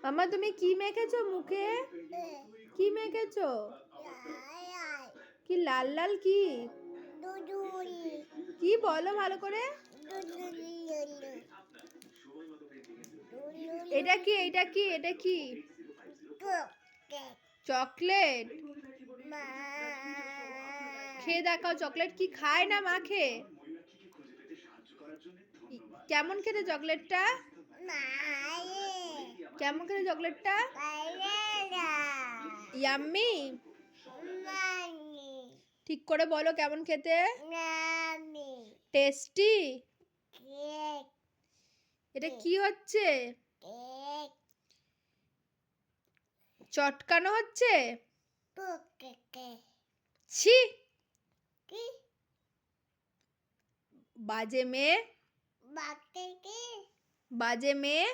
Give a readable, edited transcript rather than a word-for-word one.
মামা তুমি কি মেখেছো মুখে? কি মেখেছো? কি লাল লাল কি? কি বলো ভালো করে? এটা কি? এটা কি? এটা কি? চকলেট। খেয়ে দেখাও চকলেট কি খায় না মাখে? কেমন খেতে চকলেটটা? কেমন খেতে চকলেটটা? ইয়াম্মি। ঠিক করে বলো কেমন খেতে? টেস্টি। এটা কি হচ্ছে? চটকানো হচ্ছে? ছি, বাজে মেয়ে। বাজে মেয়ে।